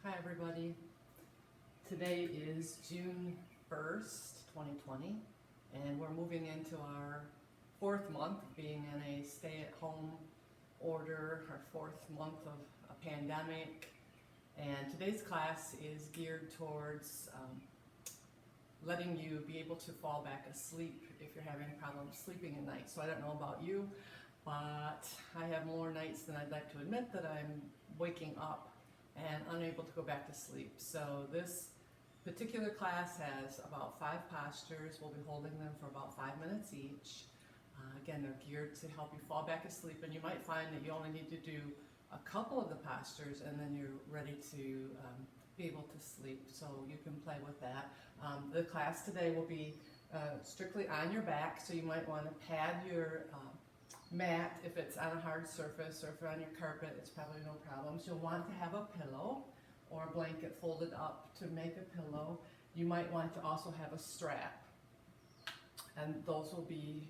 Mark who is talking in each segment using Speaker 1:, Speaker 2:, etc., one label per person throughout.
Speaker 1: Hi everybody. Today is June 1st, 2020, and we're moving into our fourth month of being in a stay-at-home order, our fourth month of a pandemic. And today's class is geared towards letting you be able to fall back asleep if you're having problems sleeping at night. So I don't know about you, but I have more nights than I'd like to admit that I'm waking up and unable to go back to sleep. So this particular class has about 5 postures. We'll be holding them for about 5 minutes each. Again, they're geared to help you fall back asleep, and you might find that you only need to do a couple of the postures and then you're ready to be able to sleep. So you can play with that. The class today will be strictly on your back, so you might want to pad your mat if it's on a hard surface, or if you're on your carpet, it's probably no problems. You'll want to have a pillow or a blanket folded up to make a pillow. You might want to also have a strap, and those will be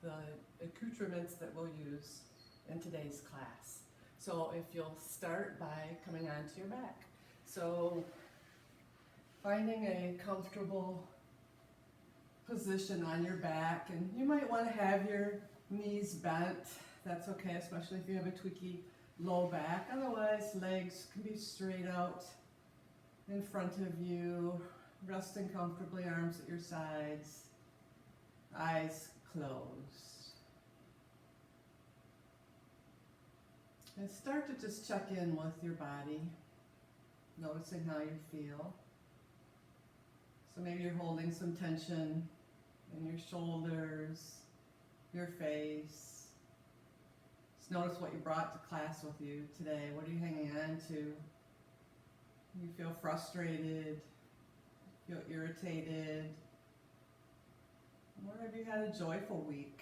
Speaker 1: the accoutrements that we'll use in today's class. So if you'll start by coming onto your back. So finding a comfortable position on your back, and you might want to have your knees bent. That's okay, especially if you have a tweaky low back. Otherwise, legs can be straight out in front of you, resting comfortably, arms at your sides, eyes closed. And start to just check in with your body, noticing how you feel. So maybe you're holding some tension in your shoulders, your face. Just notice what you brought to class with you today. What are you hanging on to? You feel frustrated, feel irritated, or have you had a joyful week?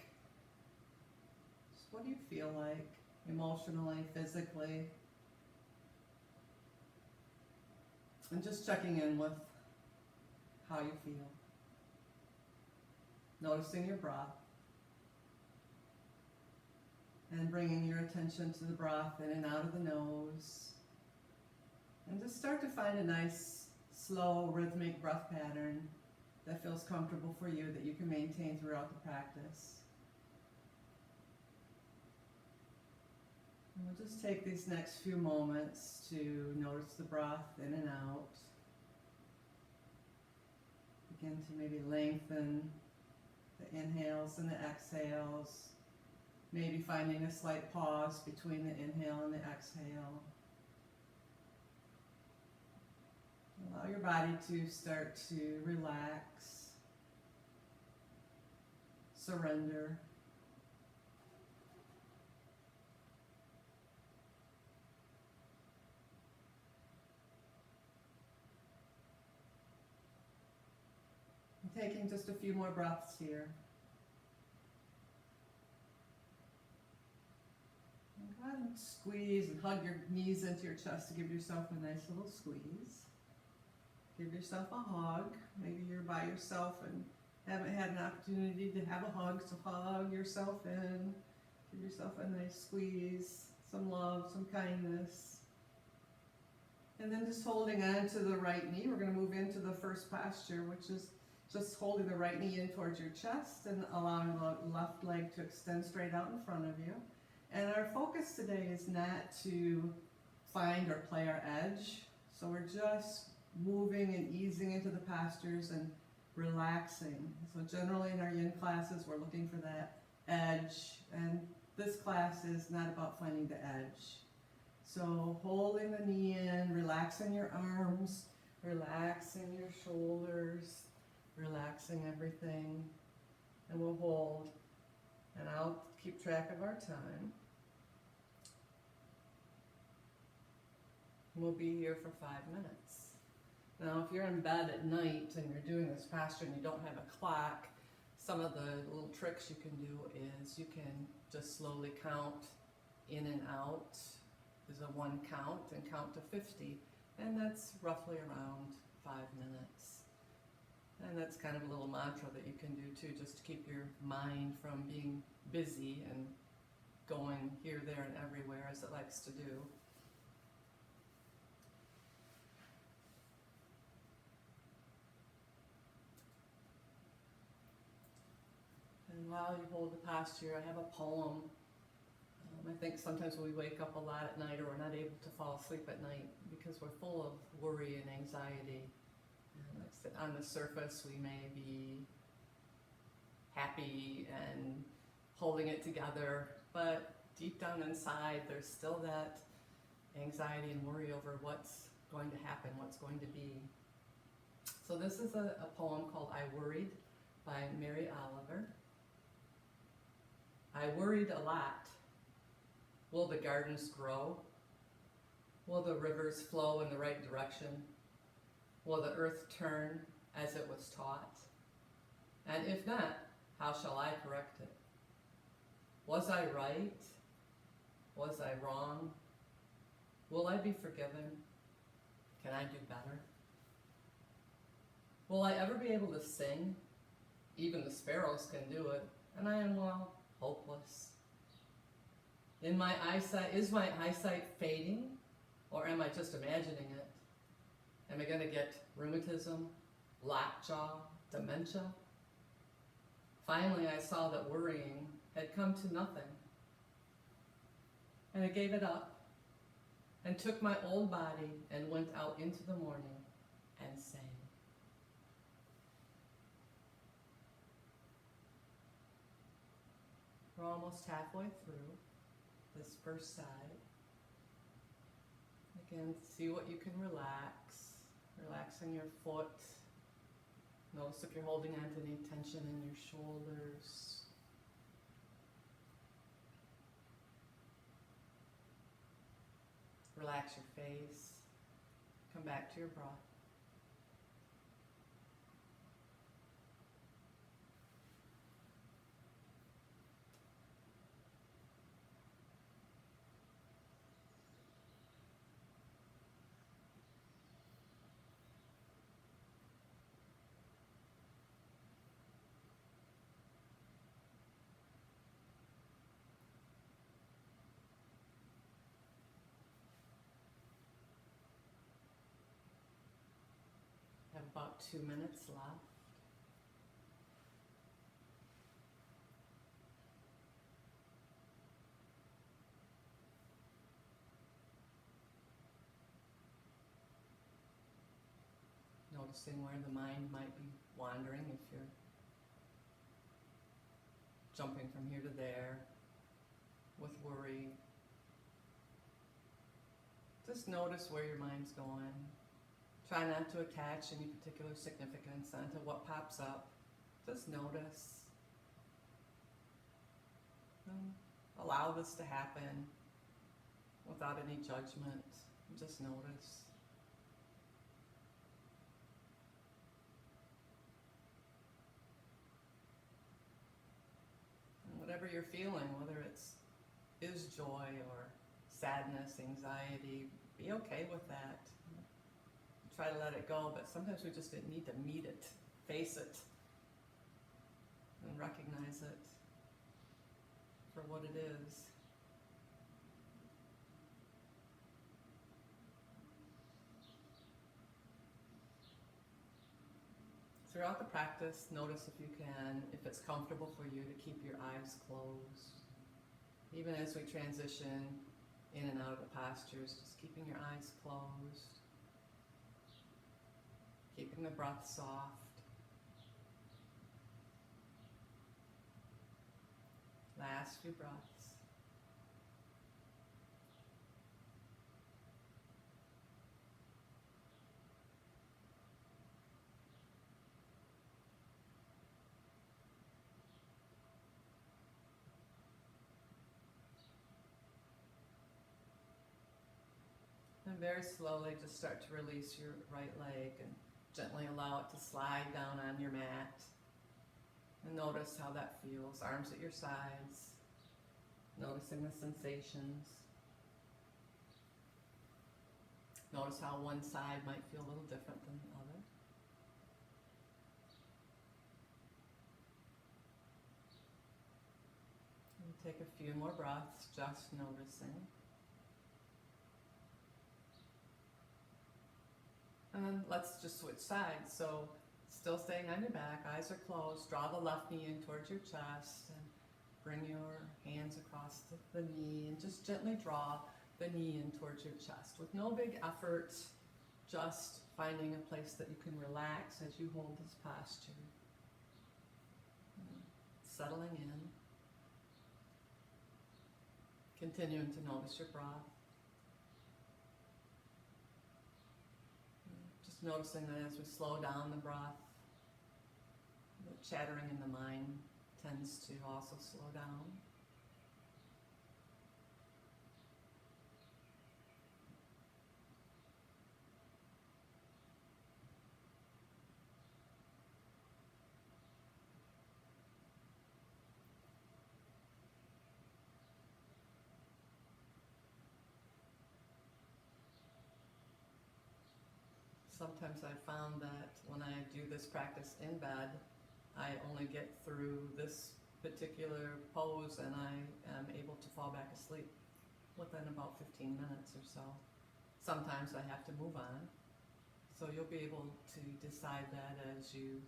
Speaker 1: Just what do you feel like emotionally, physically? And just checking in with how you feel. Noticing your breath. And bringing your attention to the breath in and out of the nose. And just start to find a nice, slow, rhythmic breath pattern that feels comfortable for you, that you can maintain throughout the practice. And we'll just take these next few moments to notice the breath in and out. Begin to maybe lengthen the inhales and the exhales. Maybe finding a slight pause between the inhale and the exhale. Allow your body to start to relax, surrender. And taking just a few more breaths here. Go ahead and squeeze and hug your knees into your chest to give yourself a nice little squeeze. Give yourself a hug. Maybe you're by yourself and haven't had an opportunity to have a hug, so hug yourself in. Give yourself a nice squeeze, some love, some kindness. And then just holding on to the right knee. We're going to move into the first posture, which is just holding the right knee in towards your chest and allowing the left leg to extend straight out in front of you. And our focus today is not to find or play our edge. So we're just moving and easing into the postures and relaxing. So generally in our YIN classes, we're looking for that edge. And this class is not about finding the edge. So holding the knee in, relaxing your arms, relaxing your shoulders, relaxing everything. And we'll hold. And I'll keep track of our time. We'll be here for 5 minutes. Now, if you're in bed at night and you're doing this posture and you don't have a clock, some of the little tricks you can do is you can just slowly count in and out. There's a 1 count and count to 50, and that's roughly around 5 minutes. And that's kind of a little mantra that you can do too, just to keep your mind from being busy and going here, there, and everywhere as it likes to do. And while you hold the posture, I have a poem. I think sometimes we wake up a lot at night, or we're not able to fall asleep at night because we're full of worry and anxiety. And on the surface, we may be happy and holding it together, but deep down inside, there's still that anxiety and worry over what's going to happen, what's going to be. So this is a poem called I Worried by Mary Oliver. I worried a lot. Will the gardens grow? Will the rivers flow in the right direction? Will the earth turn as it was taught? And if not, how shall I correct it? Was I right? Was I wrong? Will I be forgiven? Can I do better? Will I ever be able to sing? Even the sparrows can do it, and I am, well, hopeless. Is my eyesight fading, or am I just imagining it? Am I going to get rheumatism, lockjaw, dementia? Finally, I saw that worrying had come to nothing, and I gave it up and took my old body and went out into the morning and sang. We're almost halfway through this first side. Again, see what you can relax. Relaxing your foot. Notice if you're holding on to any tension in your shoulders. Relax your face. Come back to your breath. Have about 2 minutes left. Noticing where the mind might be wandering, if you're jumping from here to there with worry. Just notice where your mind's going. Try not to attach any particular significance onto what pops up. Just notice. And allow this to happen without any judgment. Just notice. And whatever you're feeling, whether is joy or sadness, anxiety, be okay with that. Try to let it go, but sometimes we just need to meet it, face it, and recognize it for what it is. Throughout the practice, notice if you can, if it's comfortable for you to keep your eyes closed. Even as we transition in and out of the postures, just keeping your eyes closed. Keeping the breath soft. Last few breaths. And very slowly just start to release your right leg and gently allow it to slide down on your mat. And notice how that feels. Arms at your sides. Noticing the sensations. Notice how one side might feel a little different than the other. And take a few more breaths, just noticing. And let's just switch sides. So Still staying on your back, eyes are closed. Draw the left knee in towards your chest and bring your hands across the knee and just gently draw the knee in towards your chest with no big effort, just finding a place that you can relax as you hold this posture. Settling in. Continuing to notice your breath. Just noticing that as we slow down the breath, the chattering in the mind tends to also slow down. Sometimes I found that when I do this practice in bed, I only get through this particular pose and I am able to fall back asleep within about 15 minutes or so. Sometimes I have to move on. So you'll be able to decide that as you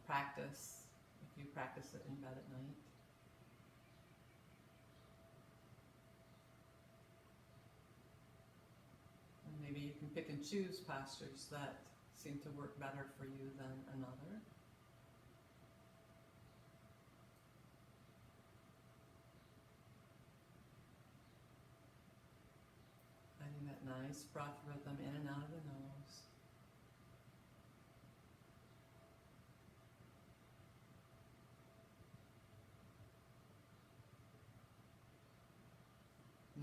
Speaker 1: practice, if you practice it in bed at night. Maybe you can pick and choose postures that seem to work better for you than another. Finding that nice breath rhythm in and out of the nose.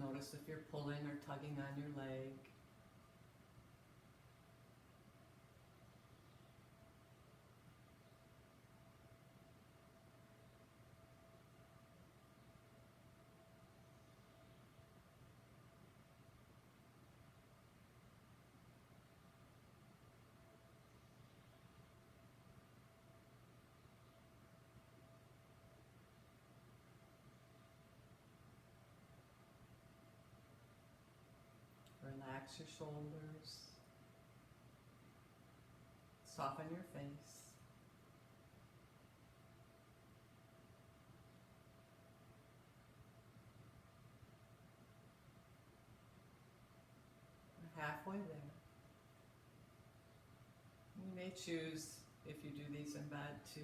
Speaker 1: Notice if you're pulling or tugging on your leg. Relax your shoulders. Soften your face. We're halfway there. You may choose, if you do these in bed, to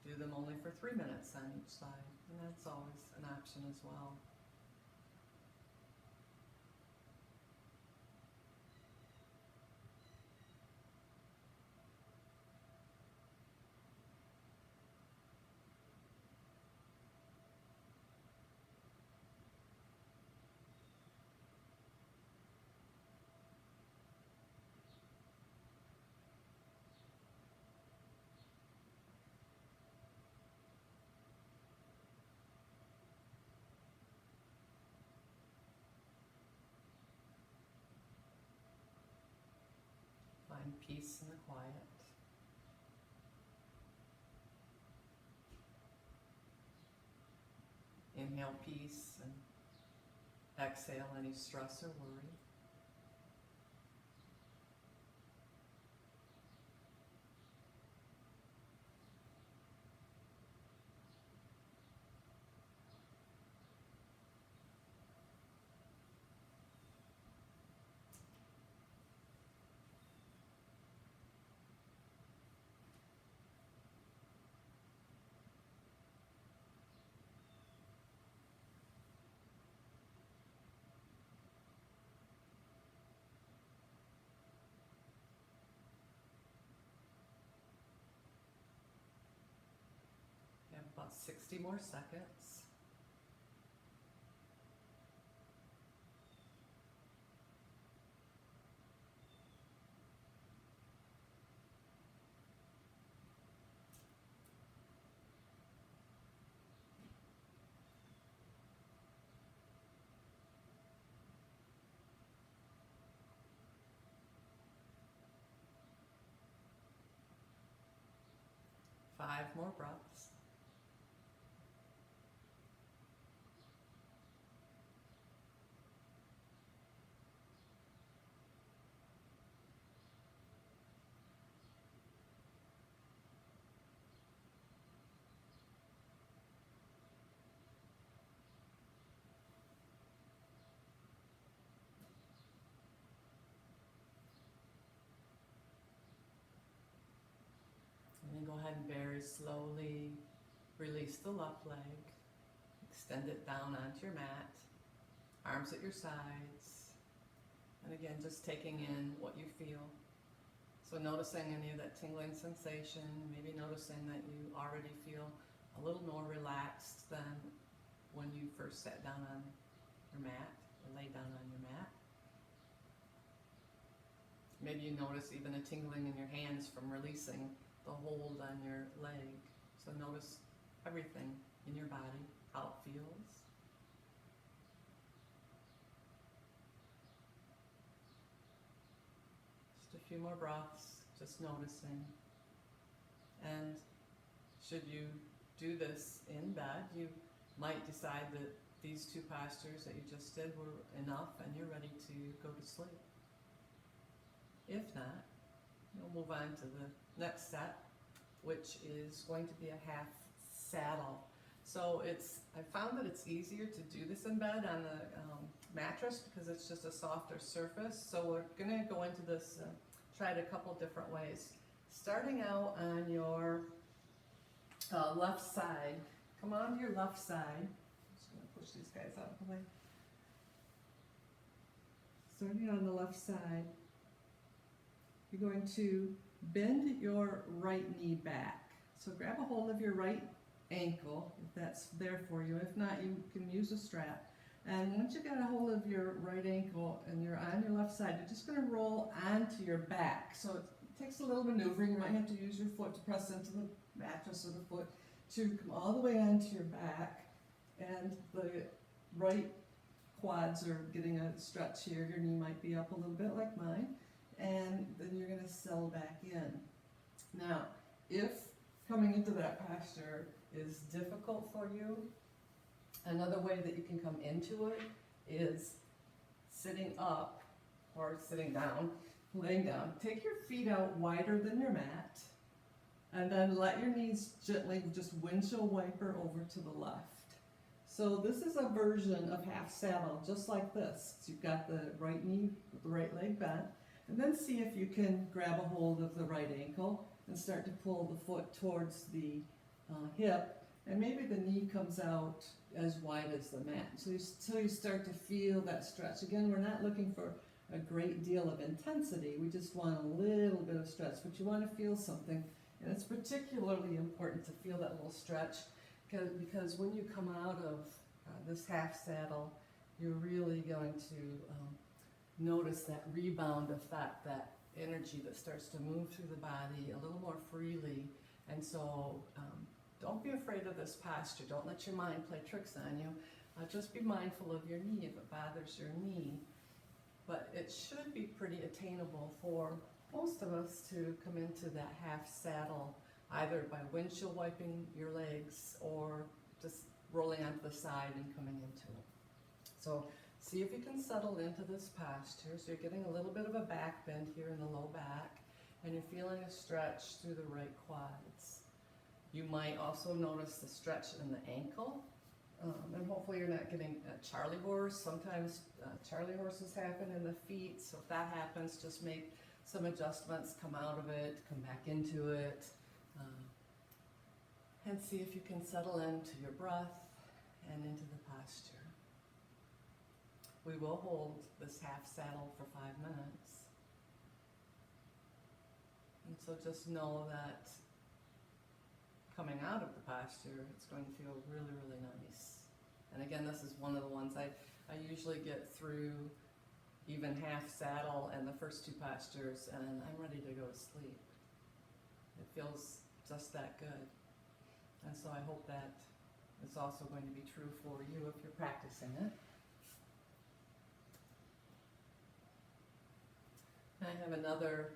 Speaker 1: do them only for 3 minutes on each side, and that's always an option as well. Find peace in the quiet. Inhale peace and exhale any stress or worry. You have about 60 more seconds. Five more breaths. slowly release the left leg, extend it down onto your mat, arms at your sides, and again, just taking in what you feel. So noticing any of that tingling sensation, maybe noticing that you already feel a little more relaxed than when you first sat down on your mat or lay down on your mat. Maybe you notice even a tingling in your hands from releasing the hold on your leg. So notice everything in your body, how it feels. Just a few more breaths, just noticing. And should you do this in bed, you might decide that these two postures that you just did were enough and you're ready to go to sleep. If not, we'll move on to the next set, which is going to be a half saddle. So I found that it's easier to do this in bed on the mattress because it's just a softer surface. So we're going to go into this, try it a couple different ways. Starting out on your left side, come on to your left side. I'm just going to push these guys out of the way. Starting on the left side, you're going to bend your right knee back. So grab a hold of your right ankle, if that's there for you. If not, you can use a strap. And once you got a hold of your right ankle and you're on your left side, you're just going to roll onto your back. So it takes a little maneuvering. You might have to use your foot to press into the mattress or the foot to come all the way onto your back. And the right quads are getting a stretch here. Your knee might be up a little bit like mine. And then you're going to settle back in. Now, if coming into that posture is difficult for you, another way that you can come into it is sitting up or sitting down, laying down. Take your feet out wider than your mat, and then let your knees gently just windshield wiper over to the left. So this is a version of half saddle, just like this. So you've got the right knee with the right leg bent. And then see if you can grab a hold of the right ankle and start to pull the foot towards the hip, and maybe the knee comes out as wide as the mat. So until you start to feel that stretch. Again, we're not looking for a great deal of intensity. We just want a little bit of stretch, but you want to feel something. And it's particularly important to feel that little stretch because when you come out of this half saddle, you're really going to notice that rebound effect, that energy that starts to move through the body a little more freely. And so don't be afraid of this posture. Don't let your mind play tricks on you. Just be mindful of your knee if it bothers your knee. But it should be pretty attainable for most of us to come into that half saddle, either by windshield wiping your legs or just rolling onto the side and coming into it. So see if you can settle into this posture. So you're getting a little bit of a back bend here in the low back, and you're feeling a stretch through the right quads. You might also notice the stretch in the ankle, and hopefully you're not getting a Charlie horse. Sometimes Charlie horses happen in the feet, so if that happens, just make some adjustments, come out of it, come back into it, and see if you can settle into your breath and into the posture. We will hold this half saddle for 5 minutes. And so just know that coming out of the posture, it's going to feel really, really nice. And again, this is one of the ones I usually get through even half saddle and the first 2 postures, and I'm ready to go to sleep. It feels just that good. And so I hope that it's also going to be true for you if you're practicing it. I have another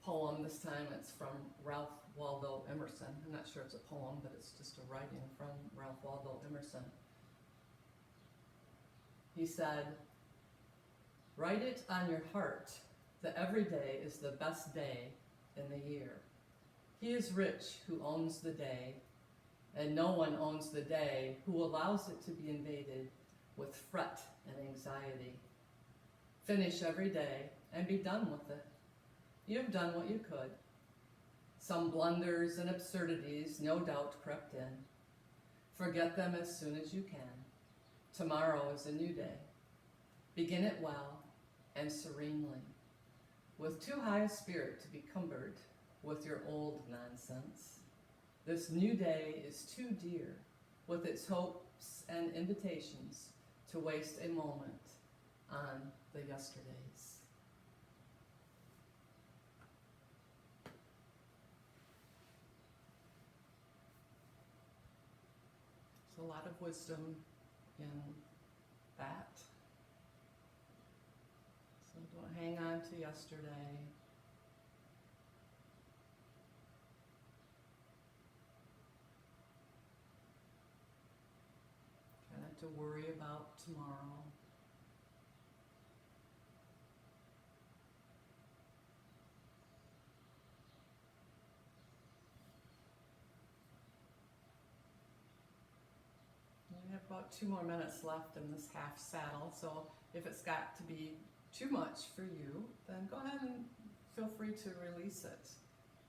Speaker 1: poem this time. It's from Ralph Waldo Emerson. I'm not sure it's a poem, but it's just a writing from Ralph Waldo Emerson. He said, "Write it on your heart that every day is the best day in the year. He is rich who owns the day, and no one owns the day who allows it to be invaded with fret and anxiety. Finish every day and be done with it. You have done what you could. Some blunders and absurdities no doubt crept in. Forget them as soon as you can. Tomorrow is a new day. Begin it well and serenely, with too high a spirit to be cumbered with your old nonsense. This new day is too dear, with its hopes and invitations, to waste a moment on the yesterdays. There's a lot of wisdom in that. So don't hang on to yesterday. Try not to worry about tomorrow. We have about 2 more minutes left in this half saddle, so if it's got to be too much for you, then go ahead and feel free to release it.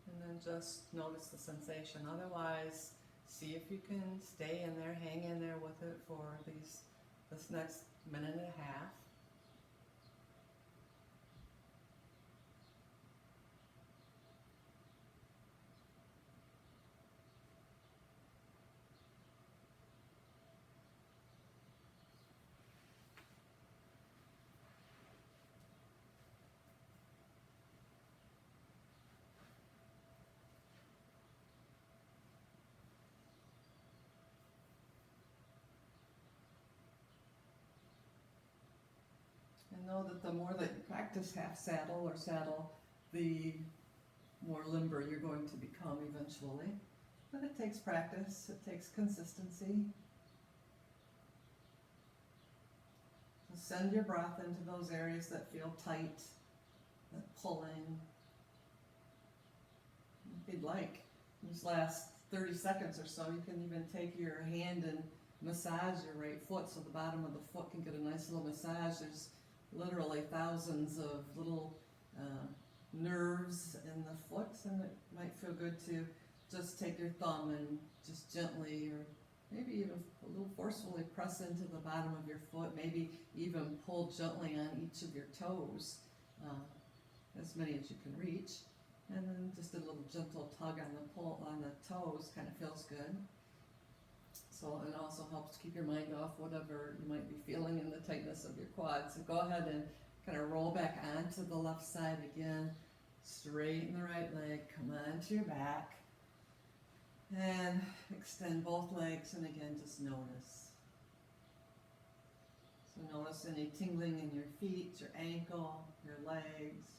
Speaker 1: And then just notice the sensation. Otherwise, see if you can stay in there, hang in there with it for this next minute and a half. And know that the more that you practice half saddle or saddle, the more limber you're going to become eventually. But it takes practice, it takes consistency. So send your breath into those areas that feel tight, that pulling. If you'd like, these last 30 seconds or so, you can even take your hand and massage your right foot so the bottom of the foot can get a nice little massage. There's literally thousands of little nerves in the foot, and it might feel good to just take your thumb and just gently, or maybe even a little forcefully, press into the bottom of your foot, maybe even pull gently on each of your toes, as many as you can reach, and then just a little gentle tug on the toes kind of feels good. So it also helps keep your mind off whatever you might be feeling in the tightness of your quads. So go ahead and kind of roll back onto the left side again, straighten the right leg, come onto your back, and extend both legs, and again just notice. So notice any tingling in your feet, your ankle, your legs.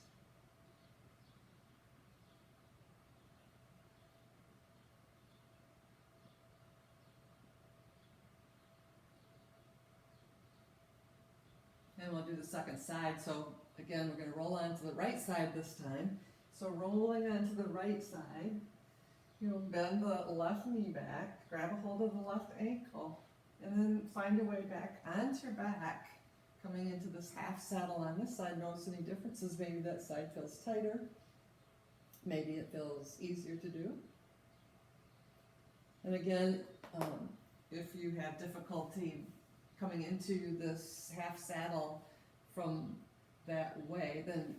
Speaker 1: And we'll do the second side. So again, we're going to roll onto the right side this time. So rolling onto the right side, you'll bend the left knee back, grab a hold of the left ankle, and then find your way back onto your back, coming into this half saddle on this side. Notice any differences. Maybe that side feels tighter. Maybe it feels easier to do. And again, if you have difficulty coming into this half saddle from that way, then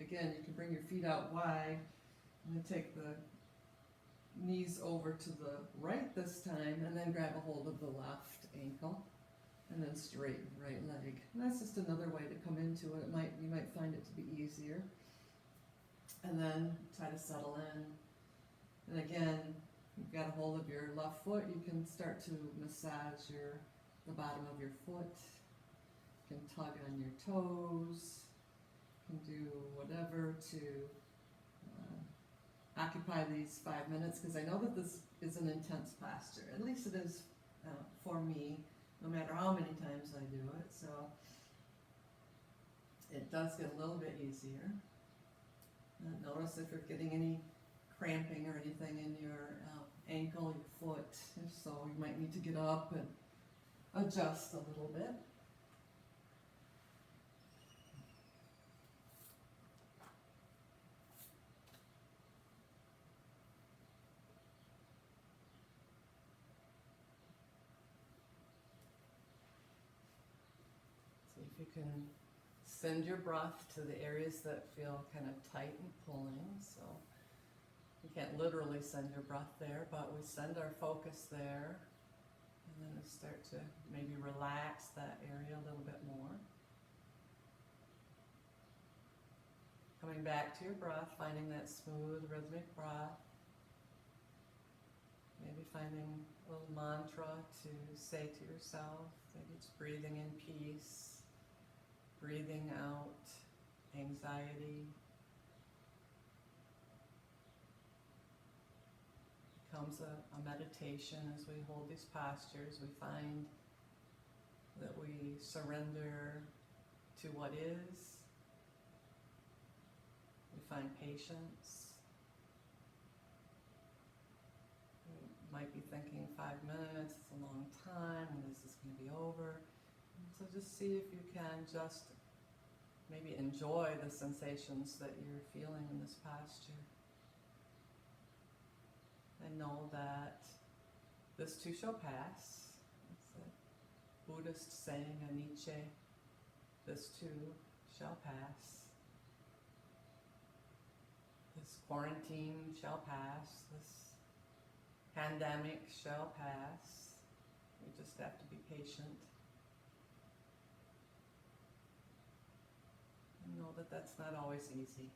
Speaker 1: again, you can bring your feet out wide and then take the knees over to the right this time, and then grab a hold of the left ankle, and then straighten the right leg. And that's just another way to come into it. You might find it to be easier. And then try to settle in. And again, you've got a hold of your left foot, you can start to massage the bottom of your foot. You can tug on your toes. You can do whatever to occupy these 5 minutes, because I know that this is an intense posture. At least it is for me, no matter how many times I do it. So it does get a little bit easier. Notice if you're getting any cramping or anything in your ankle, your foot. If so, you might need to get up and adjust a little bit. you can send your breath to the areas that feel kind of tight and pulling. So you can't literally send your breath there, but we send our focus there, and then we start to maybe relax that area a little bit more. Coming back to your breath, finding that smooth, rhythmic breath. Maybe finding a little mantra to say to yourself. Maybe it's breathing in peace, breathing out anxiety. Becomes a meditation as we hold these postures. We find that we surrender to what is. We find patience. We might be thinking 5 minutes, it's a long time, when is this going to be over? And so just see if you can just maybe enjoy the sensations that you're feeling in this posture. And know that this too shall pass. It's a Buddhist saying, a Nietzsche, this too shall pass. This quarantine shall pass. This pandemic shall pass. We just have to be patient. And know that that's not always easy.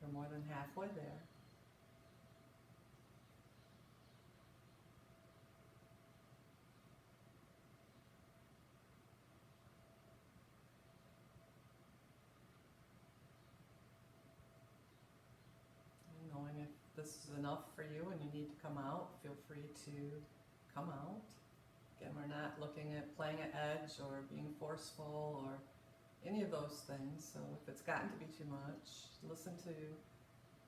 Speaker 1: We're more than halfway there. And knowing if this is enough for you and you need to come out, feel free to come out. Again, we're not looking at playing at edge or being forceful or any of those things. So if it's gotten to be too much, listen to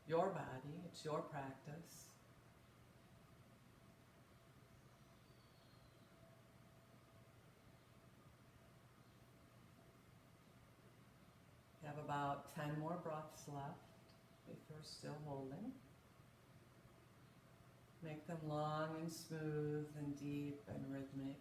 Speaker 1: your body. It's your practice. You have about 10 more breaths left if you're still holding. Make them long and smooth and deep and rhythmic.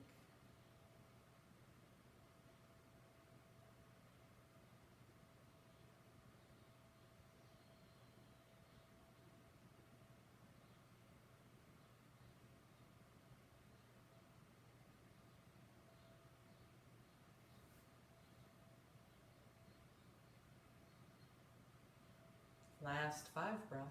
Speaker 1: Last 5 breaths.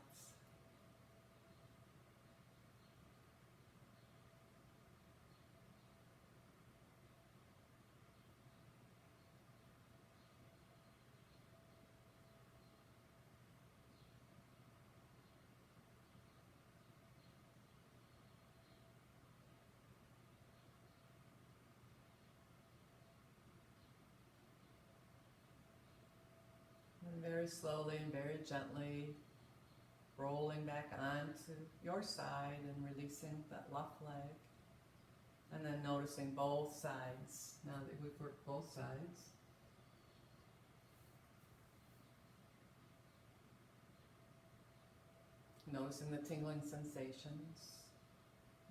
Speaker 1: And very slowly and very gently rolling back onto your side and releasing that left leg. And then noticing both sides, now that we've worked both sides. Noticing the tingling sensations.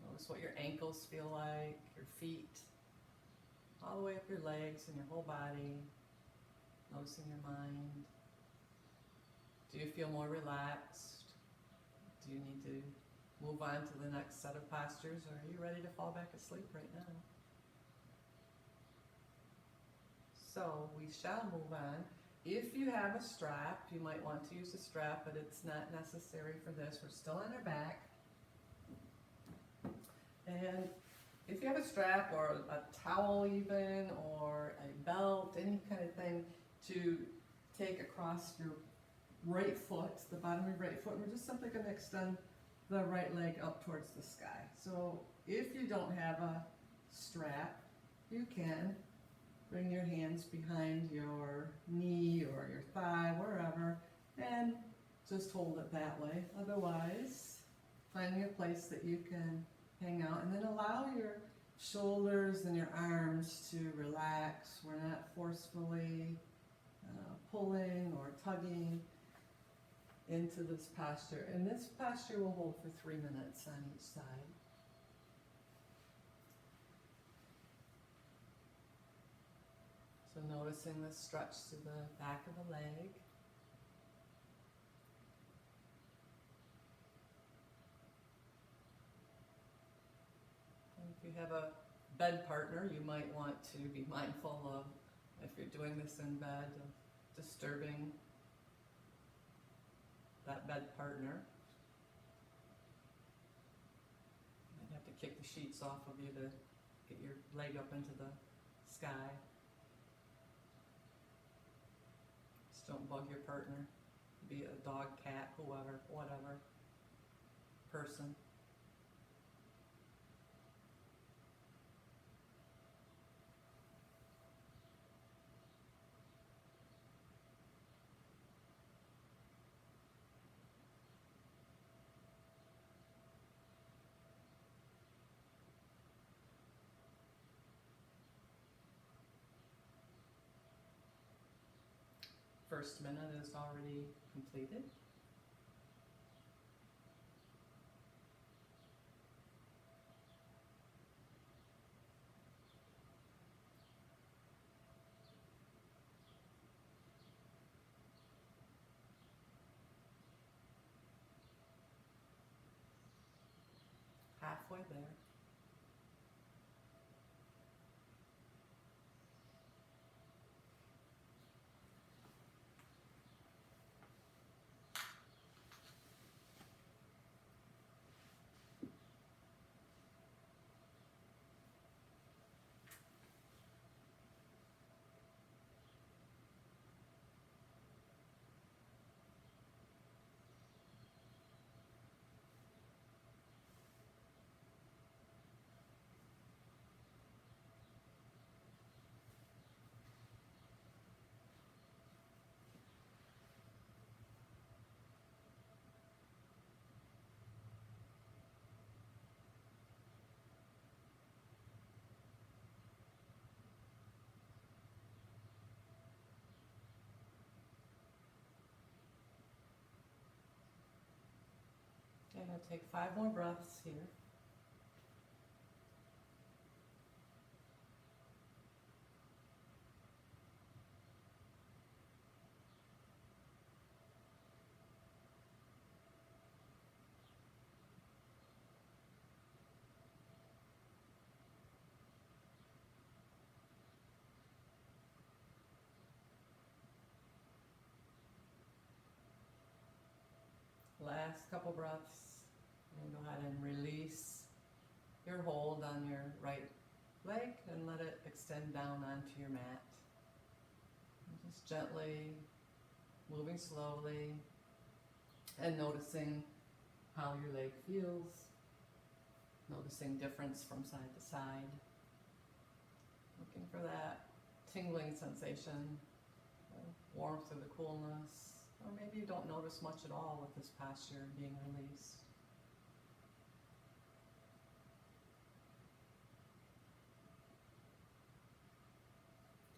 Speaker 1: Notice what your ankles feel like, your feet, all the way up your legs and your whole body. Noticing your mind. Do you feel more relaxed? Do you need to move on to the next set of postures, or are you ready to fall back asleep right now? So we shall move on. If you have a strap, you might want to use a strap, but it's not necessary for this. We're still on our back. And if you have a strap or a towel even, or a belt, any kind of thing to take across your right foot, the bottom of your right foot, we're just simply going to extend the right leg up towards the sky. So if you don't have a strap, you can bring your hands behind your knee or your thigh, wherever, and just hold it that way. Otherwise, Finding a place that you can hang out, and then allow your shoulders and your arms to relax. We're not forcefully pulling or tugging into this posture. And this posture will hold for 3 minutes on each side. So noticing the stretch to the back of the leg. If you have a bed partner, you might want to be mindful of, if you're doing this in bed, of disturbing that bed partner. You might have to kick the sheets off of you to get your leg up into the sky. Just don't bug your partner, be it a dog, cat, whoever, whatever, person. First minute is already completed. Halfway there. Okay, I'll take 5 more breaths here. Last couple breaths, and go ahead and release your hold on your right leg and let it extend down onto your mat. And just gently moving slowly and noticing how your leg feels, noticing difference from side to side, looking for that tingling sensation, the warmth or the coolness. Or maybe you don't notice much at all with this posture being released.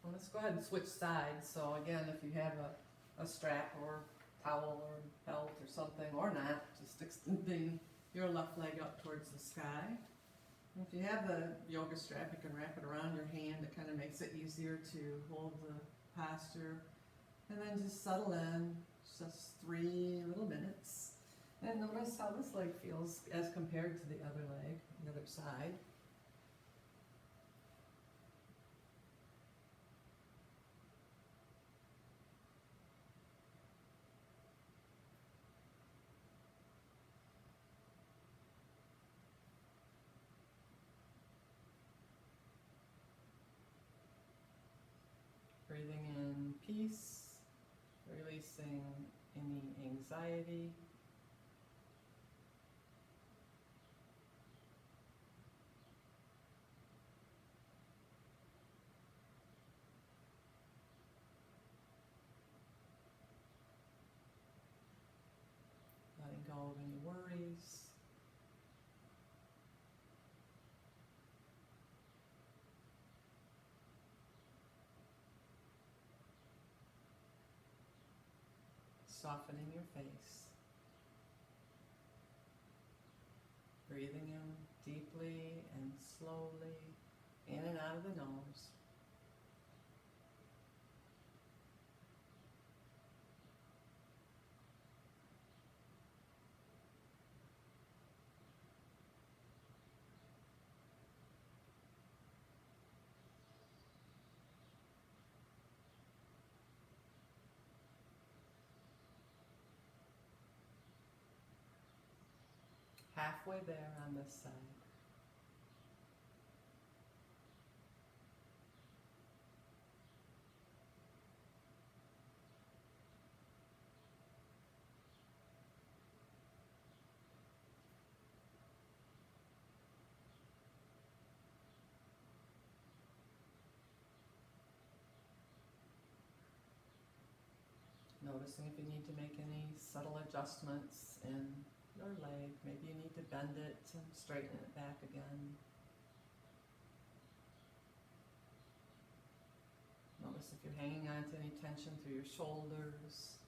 Speaker 1: Well, let's go ahead and switch sides. So again, if you have a strap or towel or belt or something, or not, just extending your left leg up towards the sky. And if you have the yoga strap, you can wrap it around your hand. It kind of makes it easier to hold the posture. And then just settle in. Just 3 little minutes. And notice how this leg feels as compared to the other leg, the other side. Breathing in peace, releasing any anxiety. Letting go of any worries, softening your face. Breathing in deeply and slowly, in and out of the nose. Halfway there on this side. Noticing if you need to make any subtle adjustments in your leg. Maybe you need to bend it and straighten it back again. Notice if you're hanging on to any tension through your shoulders.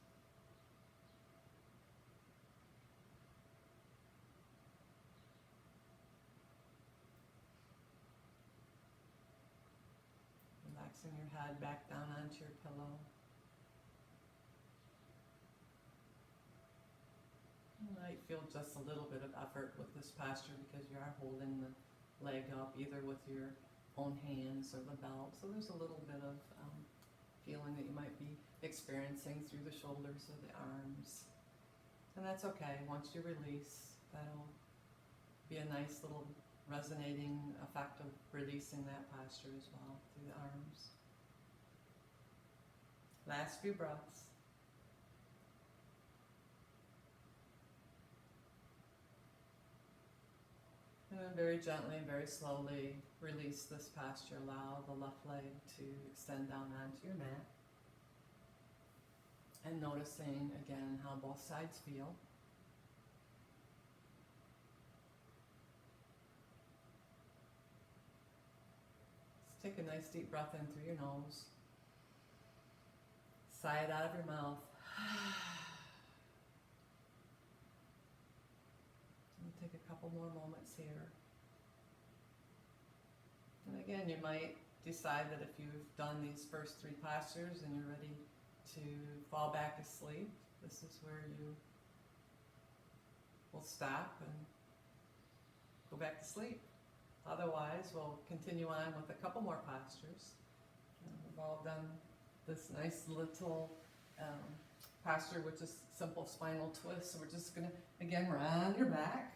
Speaker 1: Relaxing your head back down onto your pillow. You might feel just a little bit of effort with this posture because you are holding the leg up either with your own hands or the belt. So there's a little bit of feeling that you might be experiencing through the shoulders or the arms. And that's okay. Once you release, that'll be a nice little resonating effect of releasing that posture as well through the arms. Last few breaths. And then very gently and very slowly release this posture. Allow the left leg to extend down onto your mat. And noticing again how both sides feel. Just take a nice deep breath in through your nose. Sigh it out of your mouth. Take a couple more moments here. And again, you might decide that if you've done these first three postures and you're ready to fall back asleep, this is where you will stop and go back to sleep. Otherwise, we'll continue on with a couple more postures. We've all done this nice little posture, which is simple spinal twist. So we're just going to, again, we're on your back.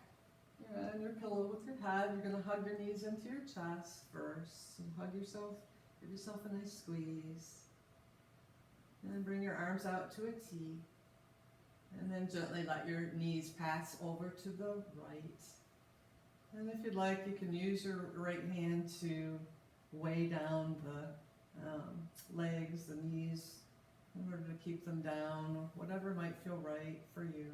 Speaker 1: You're on your pillow with your head. You're going to hug your knees into your chest first. And hug yourself, give yourself a nice squeeze. And then bring your arms out to a T. And then gently let your knees pass over to the right. And if you'd like, you can use your right hand to weigh down the legs, the knees, in order to keep them down, or whatever might feel right for you.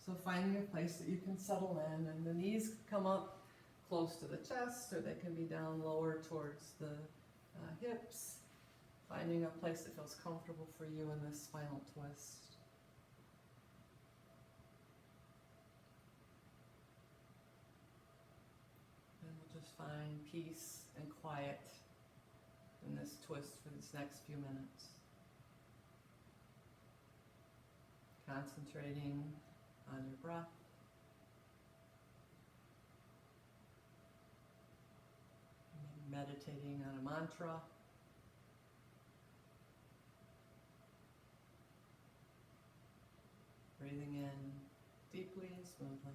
Speaker 1: So finding a place that you can settle in, and the knees come up close to the chest, or they can be down lower towards the hips. Finding a place that feels comfortable for you in this spinal twist. And we'll just find peace and quiet in this twist for these next few minutes. Concentrating on your breath. Maybe meditating on a mantra. Breathing in deeply and smoothly.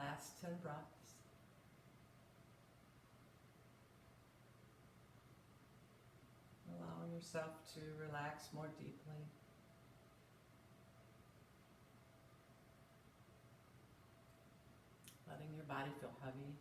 Speaker 1: Last 10 breaths. Allowing yourself to relax more deeply. Letting your body feel heavy.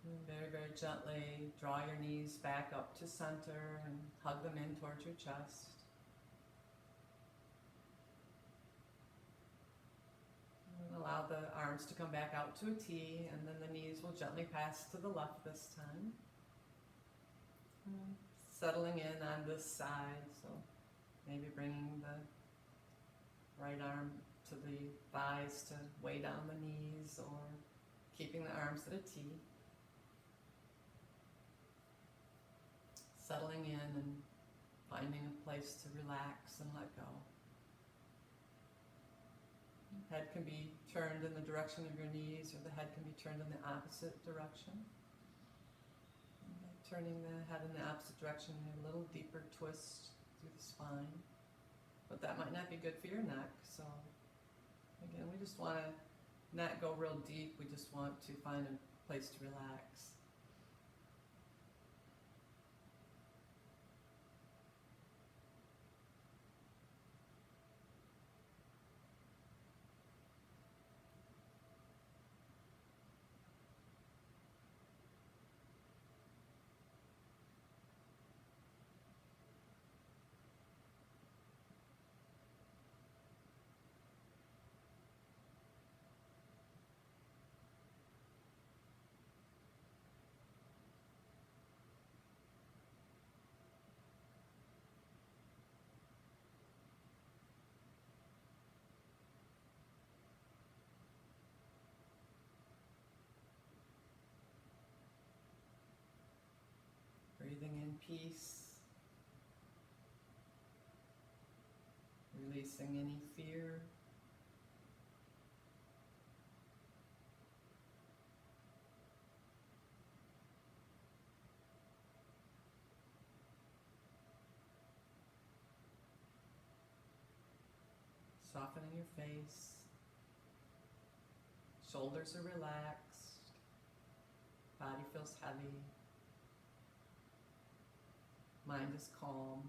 Speaker 1: And very, very gently draw your knees back up to center and hug them in towards your chest. And allow the arms to come back out to a T, and then the knees will gently pass to the left this time. And settling in on this side, so maybe bringing the right arm to the thighs to weigh down the knees, or keeping the arms at a T. Settling in and finding a place to relax and let go. Head can be turned in the direction of your knees, or the head can be turned in the opposite direction. And by turning the head in the opposite direction, you have a little deeper twist through the spine. But that might not be good for your neck, so again, we just want to not go real deep, we just want to find a place to relax. Breathing in peace, releasing any fear, softening your face, shoulders are relaxed, body feels heavy, mind is calm.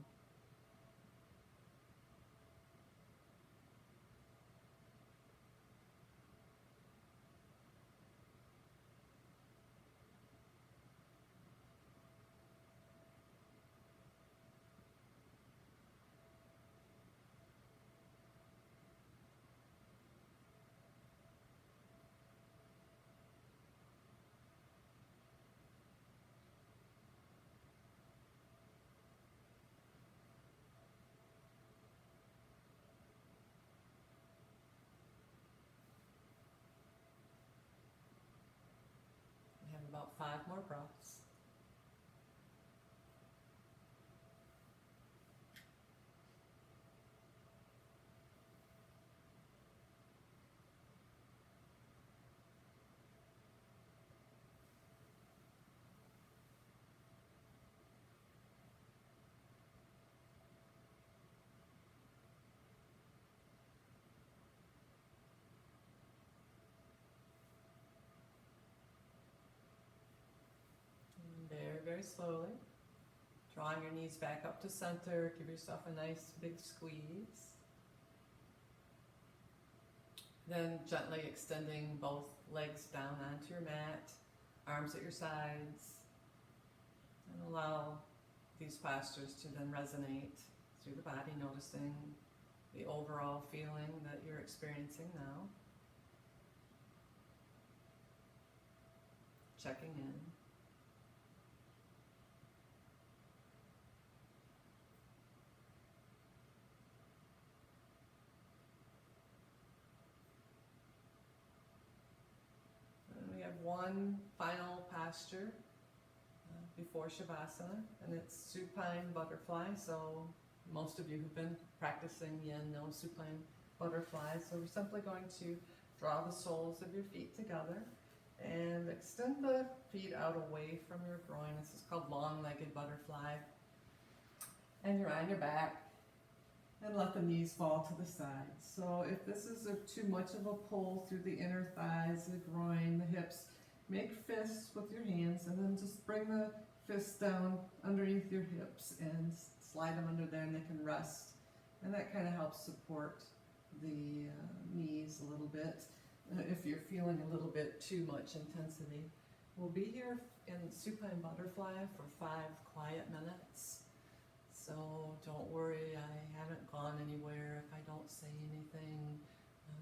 Speaker 1: We have about 5 more breaths. Very, very slowly, drawing your knees back up to center, give yourself a nice big squeeze. Then gently extending both legs down onto your mat, arms at your sides, and allow these postures to then resonate through the body, noticing the overall feeling that you're experiencing now. Checking in. one final posture before Shavasana, and it's supine butterfly. So most of you who've been practicing yin know supine butterfly. So we're simply going to draw the soles of your feet together and extend the feet out away from your groin. This is called long-legged butterfly. And you're on your back, and let the knees fall to the sides. So if this is too much of a pull through the inner thighs, the groin, the hips, make fists with your hands, and then just bring the fists down underneath your hips and slide them under there, and they can rest. And that kind of helps support the knees a little bit if you're feeling a little bit too much intensity. We'll be here in supine butterfly for 5 quiet minutes. So don't worry, I haven't gone anywhere if I don't say anything.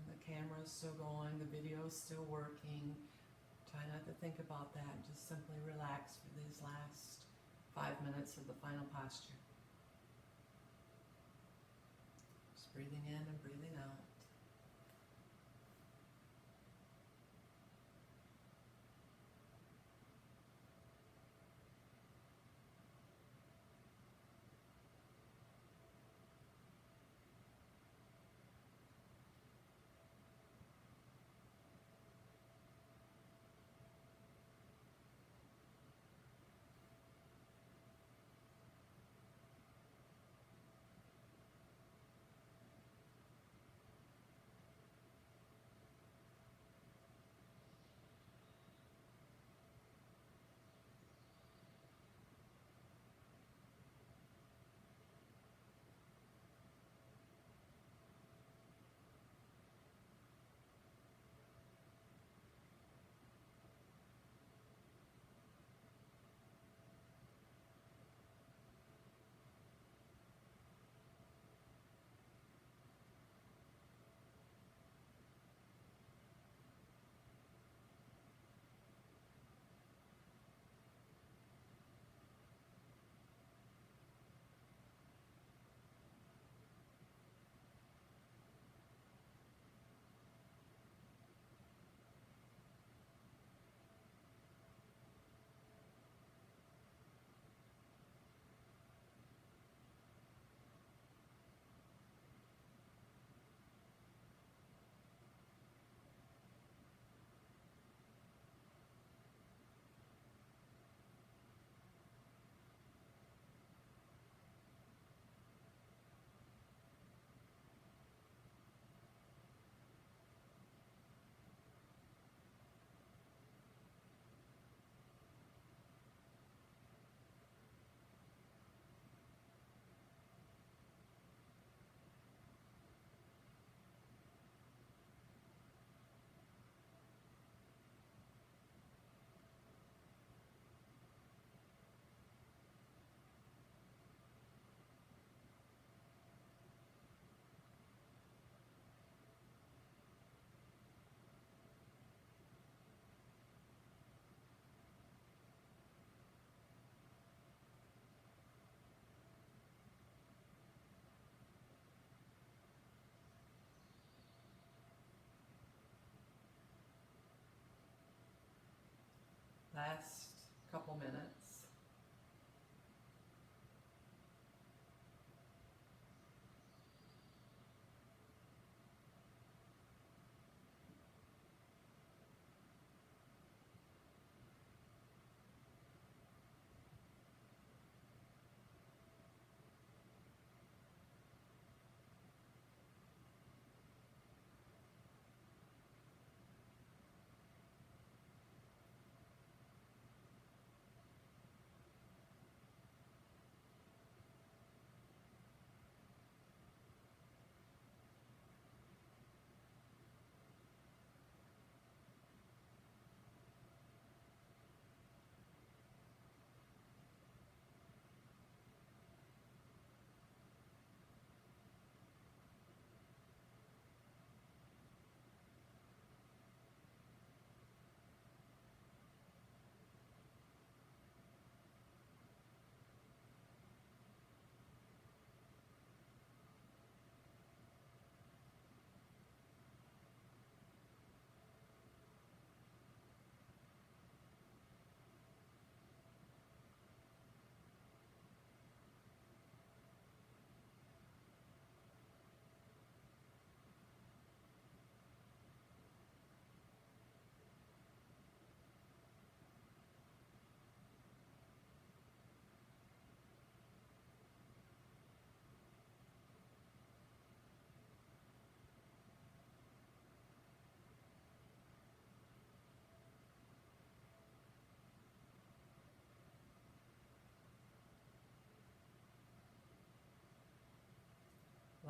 Speaker 1: The camera's still going, the video's still working. Try not to think about that, just simply relax for these last 5 minutes of the final posture. Just breathing in and breathing out. Last couple minutes.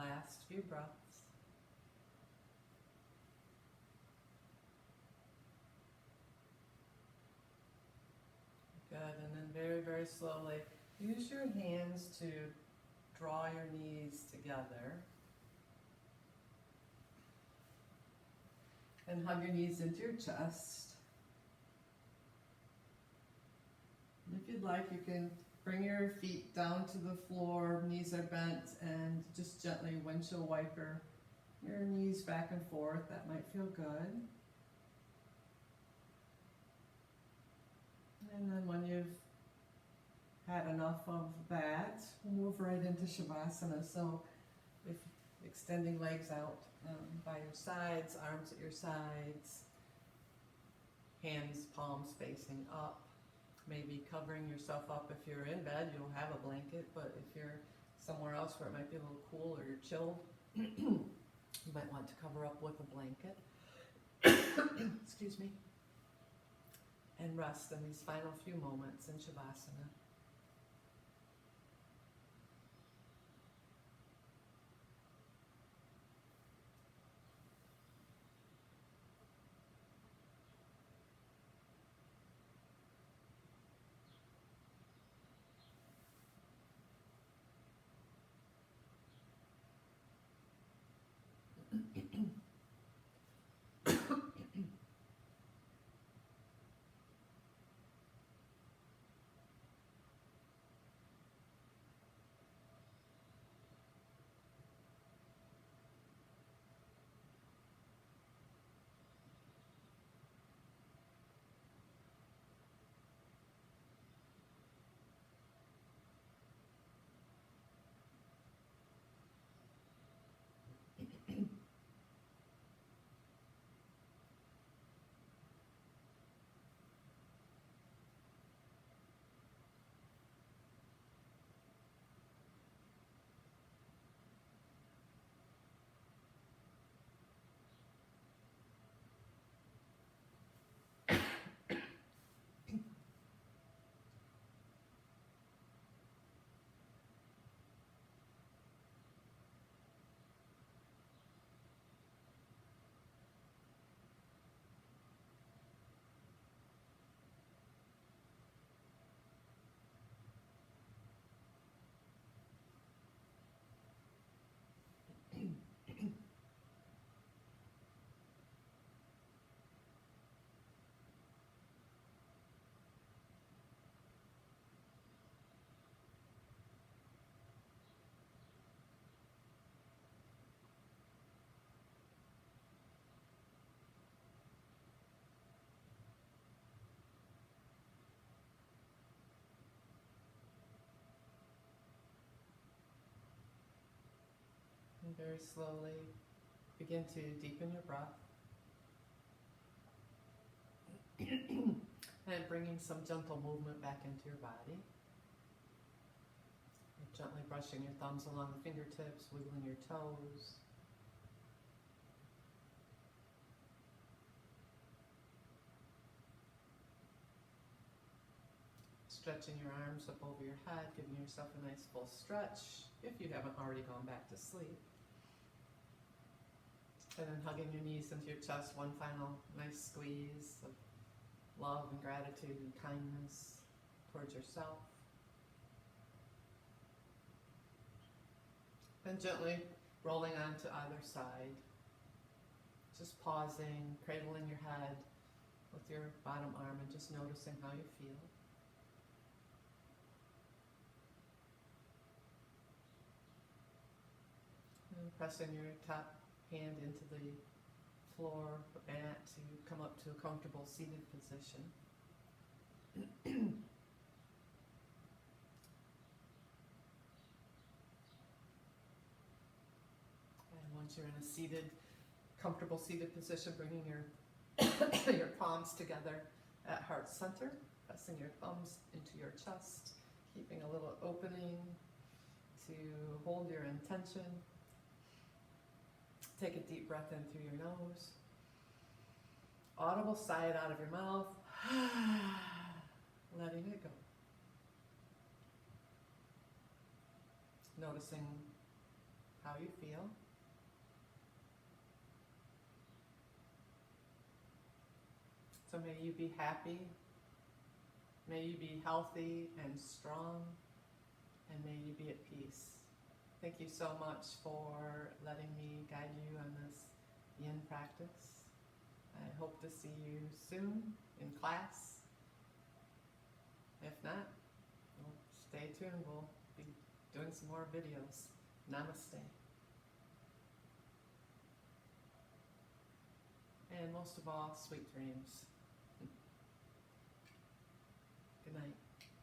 Speaker 1: Last few breaths. Good, and then very, very slowly, use your hands to draw your knees together. And hug your knees into your chest. And if you'd like, you can bring your feet down to the floor, knees are bent, and just gently windshield wiper your knees back and forth. That might feel good. And then when you've had enough of that, we'll move right into Shavasana. So if extending legs out by your sides, arms at your sides, hands, palms facing up. Maybe covering yourself up. If you're in bed, you'll have a blanket, but if you're somewhere else where it might be a little cool or you're chilled, you might want to cover up with a blanket. Excuse me. And rest in these final few moments in Shavasana. And very slowly begin to deepen your breath. And bringing some gentle movement back into your body. Gently brushing your thumbs along the fingertips, wiggling your toes. Stretching your arms up over your head, giving yourself a nice full stretch if you haven't already gone back to sleep. And then hugging your knees into your chest, one final nice squeeze of love and gratitude and kindness towards yourself. Then gently rolling onto either side. Just pausing, cradling your head with your bottom arm and just noticing how you feel. And pressing your top hand into the floor or mat to come up to a comfortable seated position. And once you're in a seated, comfortable seated position, bringing your your palms together at heart center, pressing your thumbs into your chest, keeping a little opening to hold your intention. Take a deep breath in through your nose. Audible sigh it out of your mouth. Letting it go. Noticing how you feel. So may you be happy, may you be healthy and strong, and may you be at peace. Thank you so much for letting me guide you on this yin practice. I hope to see you soon in class. If not, well, stay tuned. We'll be doing some more videos. Namaste. And most of all, sweet dreams. Good night.